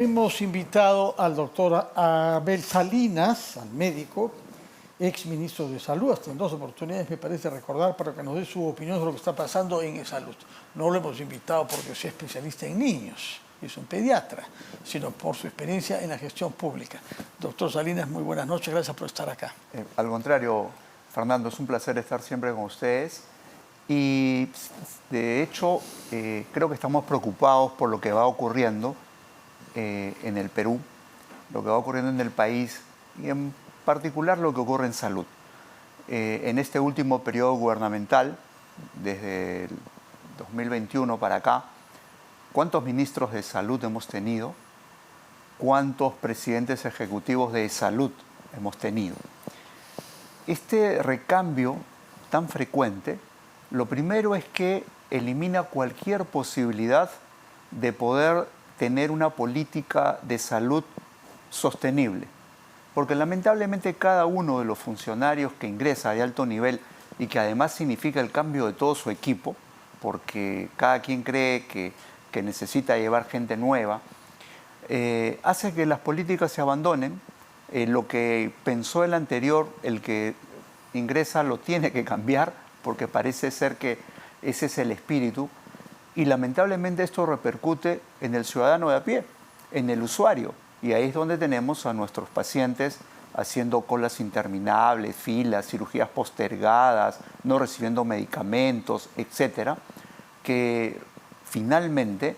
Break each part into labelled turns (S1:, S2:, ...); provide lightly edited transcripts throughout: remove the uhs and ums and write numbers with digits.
S1: Hemos invitado al doctor Abel Salinas, al médico, ex ministro de Salud, hasta en 2 oportunidades me parece recordar, para que nos dé su opinión sobre lo que está pasando en salud. No lo hemos invitado porque sea especialista en niños, es un pediatra, sino por su experiencia en la gestión pública. Doctor Salinas, muy buenas noches, gracias por estar acá.
S2: Al contrario, Fernando, es un placer estar siempre con ustedes. Y de hecho, creo que estamos preocupados por lo que va ocurriendo en el Perú, lo que va ocurriendo en el país y en particular lo que ocurre en salud. En este último periodo gubernamental, desde el 2021 para acá, ¿cuántos ministros de salud hemos tenido? ¿Cuántos presidentes ejecutivos de salud hemos tenido? Este recambio tan frecuente, lo primero es que elimina cualquier posibilidad de poder tener una política de salud sostenible. Porque lamentablemente cada uno de los funcionarios que ingresa de alto nivel y que además significa el cambio de todo su equipo, porque cada quien cree que necesita llevar gente nueva, hace que las políticas se abandonen. Lo que pensó el anterior, el que ingresa lo tiene que cambiar, porque parece ser que ese es el espíritu. Y lamentablemente esto repercute en el ciudadano de a pie, en el usuario. Y ahí es donde tenemos a nuestros pacientes haciendo colas interminables, filas, cirugías postergadas, no recibiendo medicamentos, etcétera, que finalmente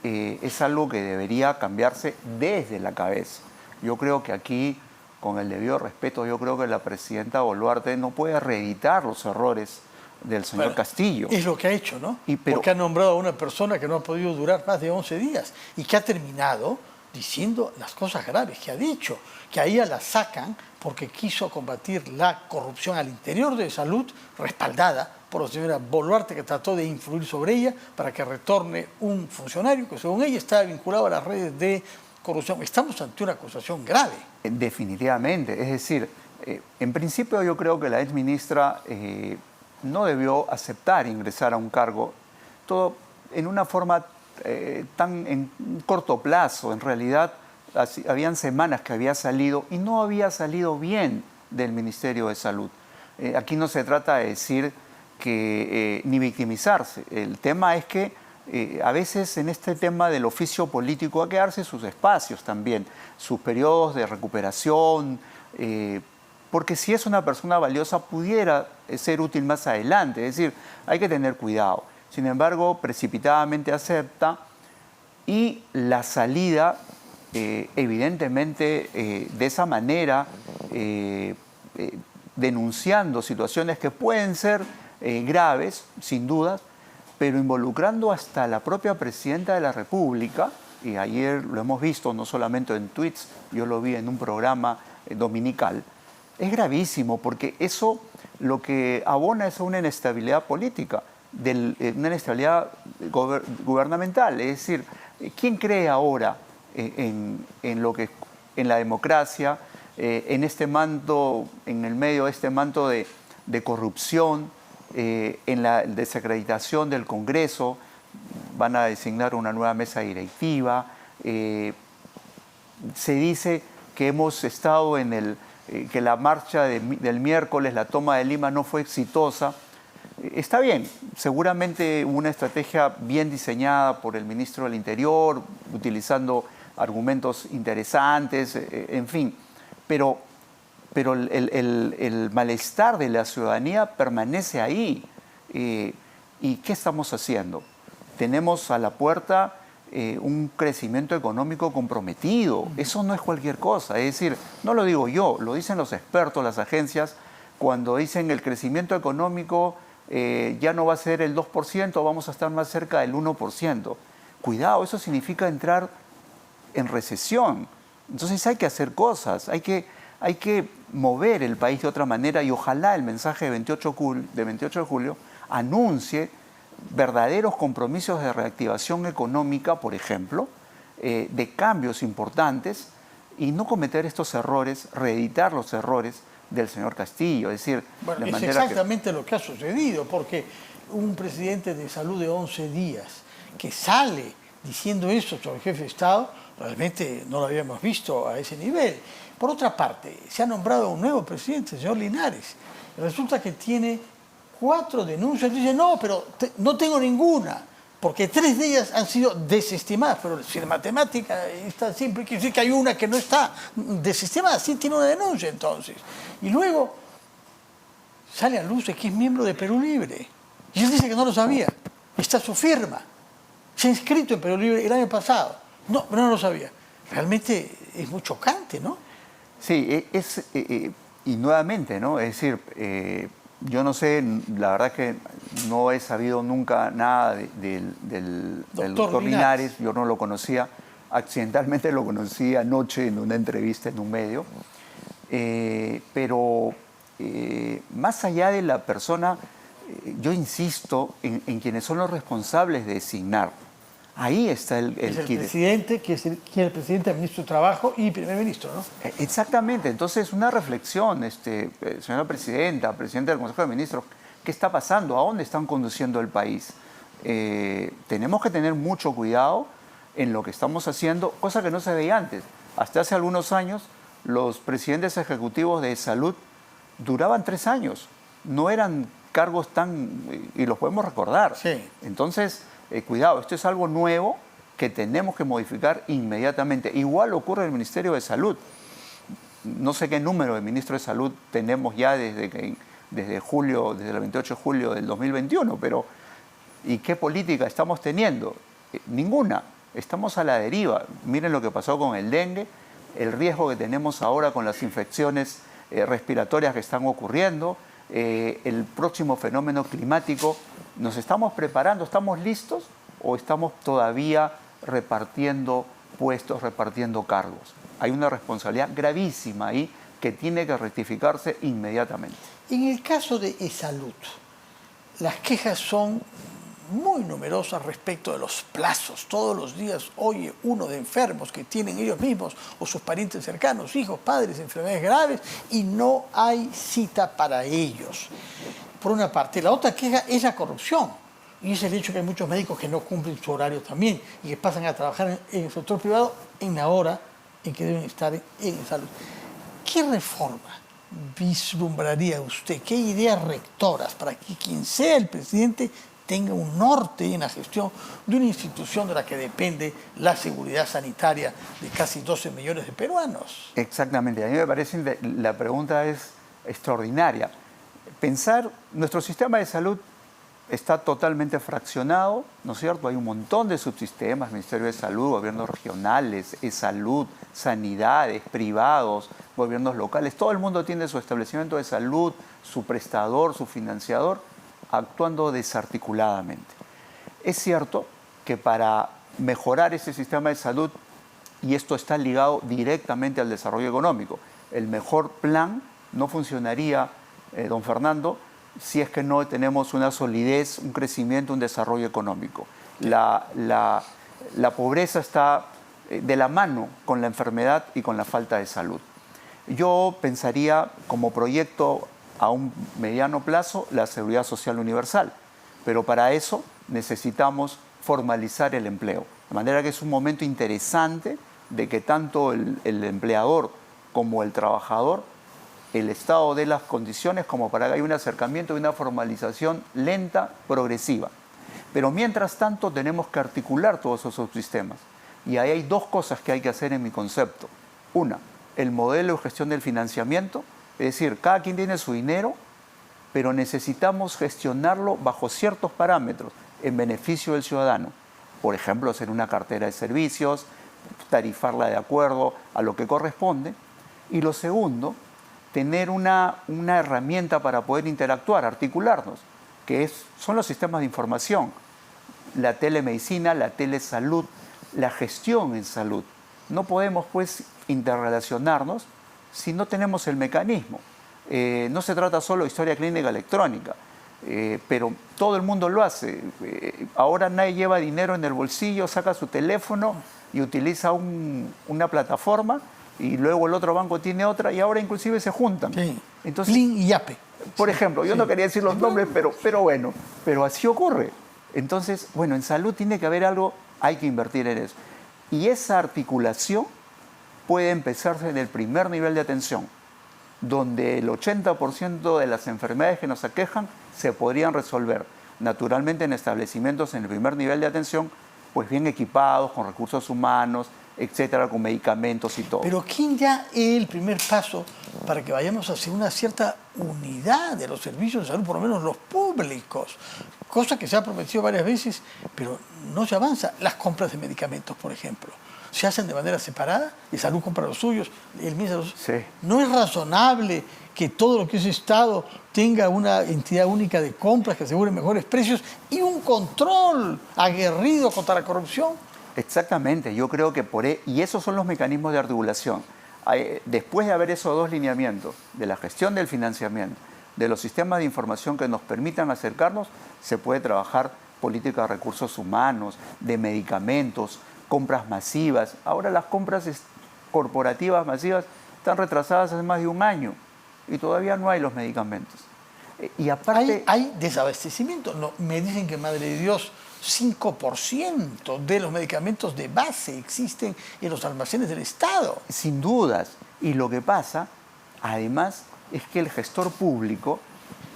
S2: es algo que debería cambiarse desde la cabeza. Yo creo que aquí, con el debido respeto, yo creo que la presidenta Boluarte no puede reeditar los errores del señor Castillo.
S1: Es lo que ha hecho, ¿no?
S2: Pero
S1: porque ha nombrado a una persona que no ha podido durar más de 11 días y que ha terminado diciendo las cosas graves que ha dicho, que a ella la sacan porque quiso combatir la corrupción al interior de salud, respaldada por la señora Boluarte, que trató de influir sobre ella para que retorne un funcionario que según ella estaba vinculado a las redes de corrupción. Estamos ante una acusación grave.
S2: Definitivamente, es decir, en principio yo creo que la exministra no debió aceptar ingresar a un cargo, todo en una forma tan en corto plazo. En realidad, habían semanas que había salido y no había salido bien del Ministerio de Salud. Aquí no se trata de decir que ni victimizarse. El tema es que a veces en este tema del oficio político hay que darse sus espacios también, sus periodos de recuperación, porque si es una persona valiosa pudiera ser útil más adelante. Es decir, hay que tener cuidado. Sin embargo, precipitadamente acepta y la salida, evidentemente, de esa manera, denunciando situaciones que pueden ser graves, sin dudas, pero involucrando hasta la propia presidenta de la República, y ayer lo hemos visto no solamente en tweets, yo lo vi en un programa dominical. Es gravísimo porque eso lo que abona es una inestabilidad política, una inestabilidad gubernamental. Es decir, ¿quién cree ahora en la democracia, en este manto, en el medio de este manto de corrupción, en la desacreditación del Congreso? Van a designar una nueva mesa directiva. Se dice que hemos estado que la marcha del miércoles, la toma de Lima, no fue exitosa. Está bien, seguramente hubo una estrategia bien diseñada por el ministro del Interior, utilizando argumentos interesantes, en fin, pero el malestar de la ciudadanía permanece ahí. ¿Y qué estamos haciendo? Tenemos a la puerta un crecimiento económico comprometido. Eso no es cualquier cosa. Es decir, no lo digo yo, lo dicen los expertos, las agencias, cuando dicen el crecimiento económico ya no va a ser el 2%, vamos a estar más cerca del 1%. Cuidado, eso significa entrar en recesión. Entonces hay que hacer cosas, hay que mover el país de otra manera, y ojalá el mensaje de 28 de julio anuncie verdaderos compromisos de reactivación económica, por ejemplo, de cambios importantes, y no cometer estos errores, reeditar los errores del señor Castillo. Es decir,
S1: bueno, es exactamente lo que ha sucedido, porque un presidente de salud de 11 días que sale diciendo eso sobre el jefe de Estado, Realmente no lo habíamos visto a ese nivel. Por otra parte, se ha nombrado un nuevo presidente, el señor Linares. Resulta que tiene 4 denuncias. Dice, no, pero no tengo ninguna, porque 3 de ellas han sido desestimadas. Pero si en matemática está siempre, quiere decir que hay una que no está desestimada. Sí tiene una denuncia entonces. Y luego sale a luz de que es miembro de Perú Libre. Y él dice que no lo sabía. Está su firma. Se ha inscrito en Perú Libre el año pasado. No, pero no lo sabía. Realmente es muy chocante, ¿no?
S2: Sí, y nuevamente, ¿no? Es decir, yo no sé, la verdad es que no he sabido nunca nada del doctor Linares, yo no lo conocía, accidentalmente lo conocí anoche en una entrevista en un medio, pero más allá de la persona, yo insisto en quienes son los responsables de designar. Ahí está el
S1: presidente, que es el presidente, el ministro de Trabajo y primer ministro, ¿no?
S2: Exactamente. Entonces, una reflexión, señora presidenta, presidente del Consejo de Ministros, ¿qué está pasando? ¿A dónde están conduciendo el país? Tenemos que tener mucho cuidado en lo que estamos haciendo, cosa que no se veía antes. Hasta hace algunos años, los presidentes ejecutivos de salud duraban 3 años. No eran cargos y los podemos recordar.
S1: Sí.
S2: Entonces, cuidado, esto es algo nuevo que tenemos que modificar inmediatamente. Igual ocurre en el Ministerio de Salud. No sé qué número de ministros de salud tenemos ya desde el 28 de julio del 2021, pero ¿y qué política estamos teniendo? Ninguna. Estamos a la deriva. Miren lo que pasó con el dengue, el riesgo que tenemos ahora con las infecciones respiratorias que están ocurriendo, el próximo fenómeno climático. ¿Nos estamos preparando? ¿Estamos listos? ¿O estamos todavía repartiendo puestos, repartiendo cargos? Hay una responsabilidad gravísima ahí que tiene que rectificarse inmediatamente.
S1: En el caso de e-salud, las quejas son muy numerosas respecto de los plazos. Todos los días oye uno de enfermos que tienen ellos mismos o sus parientes cercanos, hijos, padres, enfermedades graves, y no hay cita para ellos. Por una parte. La otra queja es la corrupción. Y es el hecho que hay muchos médicos que no cumplen su horario también y que pasan a trabajar en el sector privado en la hora en que deben estar en salud. ¿Qué reforma vislumbraría usted? ¿Qué ideas rectoras para que quien sea el presidente tenga un norte en la gestión de una institución de la que depende la seguridad sanitaria de casi 12 millones de peruanos?
S2: Exactamente. A mí me parece, la pregunta es extraordinaria. Pensar, nuestro sistema de salud está totalmente fraccionado, ¿no es cierto? Hay un montón de subsistemas, Ministerio de Salud, gobiernos regionales, e-salud, sanidades, privados, gobiernos locales. Todo el mundo tiene su establecimiento de salud, su prestador, su financiador, actuando desarticuladamente. Es cierto que para mejorar ese sistema de salud, y esto está ligado directamente al desarrollo económico, el mejor plan no funcionaría, don Fernando, si es que no tenemos una solidez, un crecimiento, un desarrollo económico. La pobreza está de la mano con la enfermedad y con la falta de salud. Yo pensaría como proyecto a un mediano plazo la seguridad social universal, pero para eso necesitamos formalizar el empleo. De manera que es un momento interesante de que tanto el empleador como el trabajador, el Estado dé las condiciones como para que haya un acercamiento y una formalización lenta, progresiva. Pero mientras tanto tenemos que articular todos esos subsistemas. Y ahí hay 2 cosas que hay que hacer en mi concepto. Una, el modelo de gestión del financiamiento, es decir, cada quien tiene su dinero, pero necesitamos gestionarlo bajo ciertos parámetros en beneficio del ciudadano. Por ejemplo, hacer una cartera de servicios, tarifarla de acuerdo a lo que corresponde. Y lo segundo, tener una herramienta para poder interactuar, articularnos, que son los sistemas de información, la telemedicina, la telesalud, la gestión en salud. No podemos, pues, interrelacionarnos si no tenemos el mecanismo. No se trata solo de historia clínica electrónica, pero todo el mundo lo hace. Ahora nadie lleva dinero en el bolsillo, saca su teléfono y utiliza una plataforma, y luego el otro banco tiene otra, y ahora inclusive se juntan.
S1: Sí.
S2: Entonces,
S1: Plin y Yape.
S2: Por ejemplo, yo no quería decir los nombres, pero bueno, pero así ocurre. Entonces, bueno, en salud tiene que haber algo, hay que invertir en eso. Y esa articulación puede empezarse en el primer nivel de atención, donde el 80% de las enfermedades que nos aquejan se podrían resolver naturalmente en establecimientos en el primer nivel de atención, pues bien equipados, con recursos humanos, etcétera, con medicamentos y todo.
S1: Pero ¿quién ya es el primer paso para que vayamos hacia una cierta unidad de los servicios de salud, por lo menos los públicos? Cosa que se ha prometido varias veces, pero no se avanza. Las compras de medicamentos, por ejemplo, se hacen de manera separada, y Salud compra los suyos, el MINSA los...
S2: Sí.
S1: No es razonable que todo lo que es Estado tenga una entidad única de compras que asegure mejores precios y un control aguerrido contra la corrupción.
S2: Exactamente, yo creo que y esos son los mecanismos de articulación. Después de haber esos dos lineamientos, de la gestión del financiamiento, de los sistemas de información que nos permitan acercarnos, se puede trabajar política de recursos humanos, de medicamentos, compras masivas. Ahora las compras corporativas masivas están retrasadas hace más de un año y todavía no hay los medicamentos. Y aparte...
S1: ¿Hay desabastecimiento? No, me dicen que, madre de Dios, 5% de los medicamentos de base existen en los almacenes del Estado.
S2: Sin dudas. Y lo que pasa, además, es que el gestor público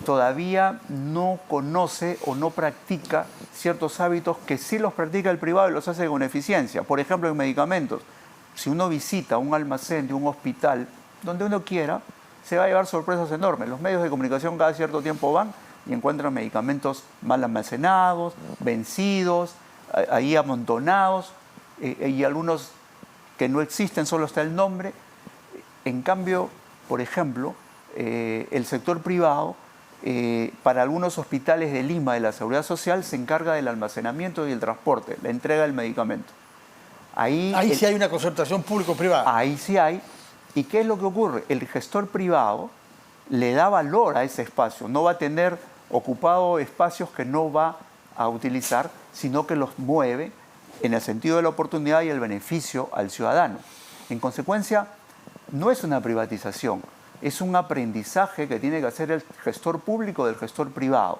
S2: todavía no conoce o no practica ciertos hábitos que sí los practica el privado y los hace con eficiencia. Por ejemplo, en medicamentos. Si uno visita un almacén de un hospital, donde uno quiera, se va a llevar sorpresas enormes. Los medios de comunicación cada cierto tiempo van y encuentran medicamentos mal almacenados, vencidos, ahí amontonados, y algunos que no existen, solo está el nombre. En cambio, por ejemplo, el sector privado, para algunos hospitales de Lima de la Seguridad Social, se encarga del almacenamiento y el transporte, la entrega del medicamento.
S1: Ahí sí hay una concertación público-privada.
S2: Ahí sí hay. ¿Y qué es lo que ocurre? El gestor privado le da valor a ese espacio, no va a tener ocupado espacios que no va a utilizar, sino que los mueve en el sentido de la oportunidad y el beneficio al ciudadano. En consecuencia, no es una privatización, es un aprendizaje que tiene que hacer el gestor público del gestor privado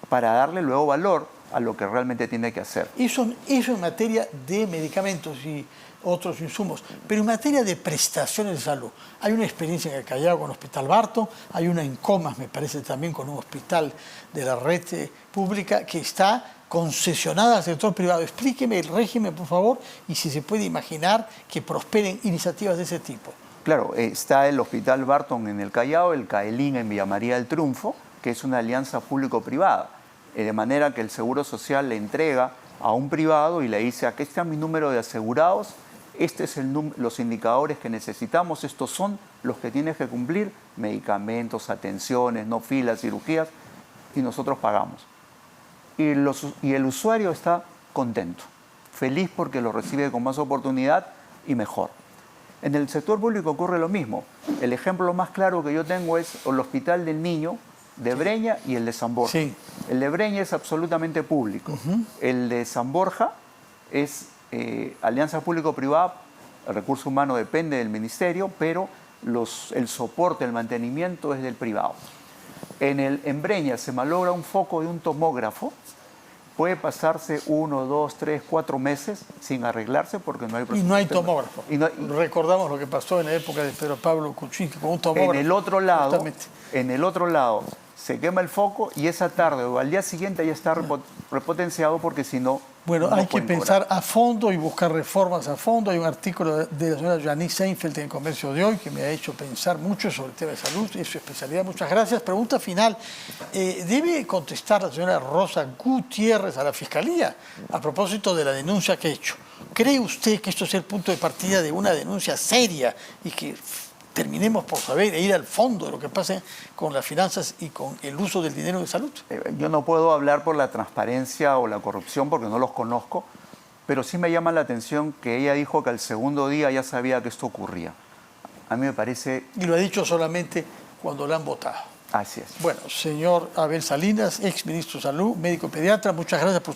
S2: para darle luego valor a lo que realmente tiene que hacer.
S1: Eso en materia de medicamentos y otros insumos, pero en materia de prestaciones de salud. Hay una experiencia en el Callao con el Hospital Barton, hay una en Comas, me parece, también con un hospital de la red pública que está concesionada al sector privado. Explíqueme el régimen, por favor, y si se puede imaginar que prosperen iniciativas de ese tipo.
S2: Claro, está el Hospital Barton en el Callao, el CAELIN en Villa María del Triunfo, que es una alianza público-privada, de manera que el Seguro Social le entrega a un privado y le dice: aquí está mi número de asegurados, este es los indicadores que necesitamos, estos son los que tienes que cumplir, medicamentos, atenciones, no filas, cirugías, y nosotros pagamos. Y el usuario está contento, feliz porque lo recibe con más oportunidad y mejor. En el sector público ocurre lo mismo. El ejemplo más claro que yo tengo es el Hospital del Niño de Breña y el de San Borja.
S1: Sí.
S2: El de Breña es absolutamente público. El de San Borja es alianza público-privada, el recurso humano depende del ministerio, pero el soporte, el mantenimiento es del privado. En Breña se malogra un foco de un tomógrafo, puede pasarse 1, 2, 3, 4 meses sin arreglarse porque no hay presupuesto.
S1: Y no hay tomógrafo. Recordamos lo que pasó en la época de Pedro Pablo Kuczynski con un tomógrafo.
S2: En el otro lado se quema el foco y esa tarde o al día siguiente ya está repotenciado porque si no...
S1: Bueno,
S2: no
S1: hay que
S2: pueden
S1: pensar
S2: cobrar.
S1: a fondo y buscar reformas a fondo. Hay un artículo de la señora Janice Seinfeld en Comercio de hoy que me ha hecho pensar mucho sobre el tema de salud, es su especialidad. Muchas gracias. Pregunta final. ¿Debe contestar la señora Rosa Gutiérrez a la Fiscalía a propósito de la denuncia que ha hecho? ¿Cree usted que esto es el punto de partida de una denuncia seria y que terminemos por saber e ir al fondo de lo que pasa con las finanzas y con el uso del dinero de salud?
S2: Yo no puedo hablar por la transparencia o la corrupción porque no los conozco, pero sí me llama la atención que ella dijo que al segundo día ya sabía que esto ocurría. A mí me parece...
S1: Y lo ha dicho solamente cuando la han votado.
S2: Así es.
S1: Bueno, señor Abel Salinas, ex ministro de Salud, médico pediatra, muchas gracias por su